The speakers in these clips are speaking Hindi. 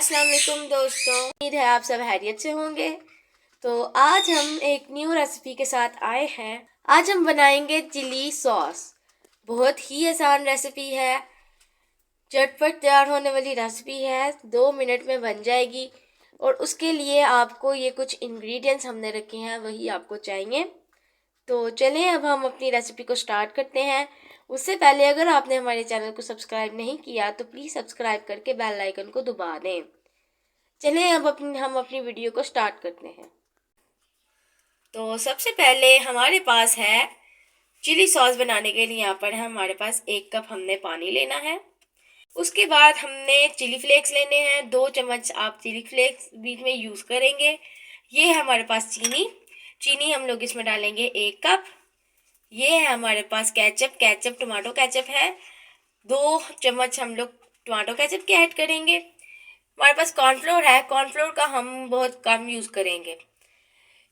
अस्सलाम वालेकुम दोस्तों, उम्मीद है आप सब खैरियत से होंगे। तो आज हम एक न्यू रेसिपी के साथ आए हैं। आज हम बनाएंगे चिली सॉस। बहुत ही आसान रेसिपी है, झटपट तैयार होने वाली रेसिपी है, 2 मिनट में बन जाएगी। और उसके लिए आपको ये कुछ इंग्रेडिएंट्स हमने रखे हैं, वही आपको चाहिए। तो चलें अब हम अपनी रेसिपी को स्टार्ट करते हैं। उससे पहले अगर आपने हमारे चैनल को सब्सक्राइब नहीं किया तो प्लीज़ सब्सक्राइब करके बेल आइकन को दबा दें। चलें अब हम अपनी वीडियो को स्टार्ट करते हैं। तो सबसे पहले हमारे पास है चिली सॉस बनाने के लिए यहाँ पर है हमारे पास 1 कप हमने पानी लेना है। उसके बाद हमने चिली फ्लेक्स लेने हैं, 2 चम्मच आप चिली फ्लेक्स बीच में यूज़ करेंगे। ये है हमारे पास चीनी हम लोग इसमें डालेंगे 1 कप। ये है हमारे पास केचप टमाटो केचप है, 2 चम्मच हम लोग टमाटो केचप के ऐड करेंगे। हमारे पास कॉर्नफ्लोर है, कॉर्नफ्लोर का हम बहुत कम यूज़ करेंगे।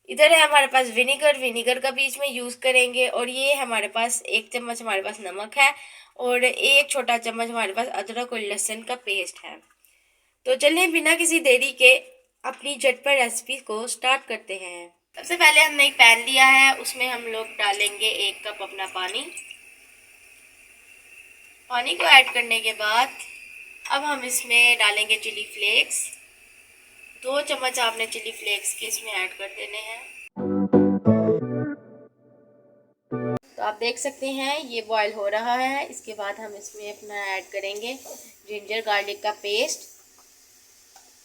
इधर है हमारे पास विनीगर का भी इसमें यूज़ करेंगे। और ये हमारे पास 1 चम्मच हमारे पास नमक है और 1 छोटा चम्मच हमारे पास अदरक और लहसुन का पेस्ट है। तो चलिए बिना किसी देरी के अपनी झटपट रेसिपी को स्टार्ट करते हैं। सबसे पहले हमने एक पैन लिया है, उसमें हम लोग डालेंगे 1 कप अपना पानी। पानी को ऐड करने के बाद अब हम इसमें डालेंगे चिली फ्लेक्स। 2 चम्मच आपने चिली फ्लेक्स के इसमें ऐड कर देने हैं। तो आप देख सकते हैं ये बॉईल हो रहा है। इसके बाद हम इसमें अपना ऐड करेंगे जिंजर गार्लिक का पेस्ट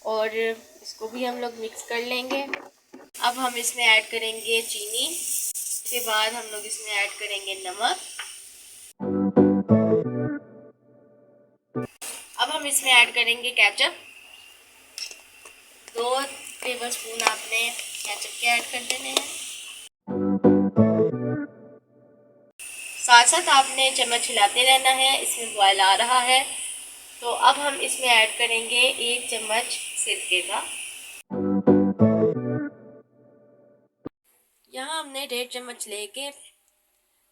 और इसको भी हम लोग मिक्स कर लेंगे। अब हम इसमें ऐड करेंगे चीनी। इसके बाद हम लोग इसमें ऐड करेंगे नमक। अब हम इसमें ऐड करेंगे केचप। 2 टेबलस्पून आपने केचप के ऐड कर देने हैं। साथ साथ आपने चम्मच हिलाते रहना है। इसमें बॉयल आ रहा है तो अब हम इसमें ऐड करेंगे 1 चम्मच सिरके का। यहाँ हमने 1.5 चम्मच लेके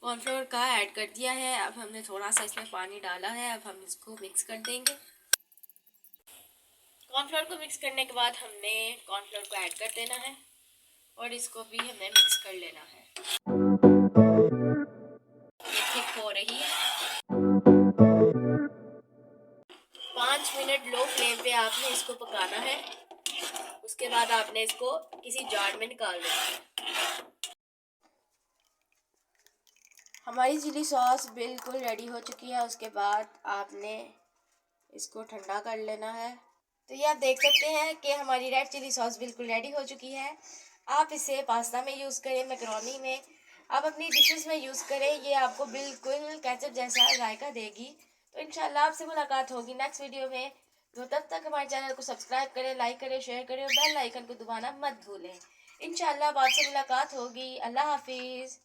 कॉर्नफ्लोर का ऐड कर दिया है। अब हमने थोड़ा सा इसमें पानी डाला है। अब हम इसको मिक्स कर देंगे। कॉर्नफ्लोर को मिक्स करने के बाद हमने कॉर्नफ्लोर को ऐड कर देना है और इसको भी हमें मिक्स कर लेना है। ये थिक हो रही है। 5 मिनट लो फ्लेम पे आपने इसको पकाना है। उसके बाद आपने इसको किसी जार में निकाल देना है। हमारी चिली सॉस बिल्कुल रेडी हो चुकी है। उसके बाद आपने इसको ठंडा कर लेना है। तो ये आप देख सकते हैं कि हमारी रेड चिली सॉस बिल्कुल रेडी हो चुकी है। आप इसे पास्ता में यूज़ करें, मैकरोनी में, आप अपनी डिशेस में यूज़ करें। ये आपको बिल्कुल केचप जैसा जायका देगी। तो इंशाल्लाह आपसे मुलाकात होगी नेक्स्ट वीडियो में। तो तब तक हमारे चैनल को सब्सक्राइब करें, लाइक करें, शेयर करें और बेल आइकन को दबाना मत भूलें। इंशाल्लाह अब आपसे मुलाकात होगी। अल्लाह हाफिज़।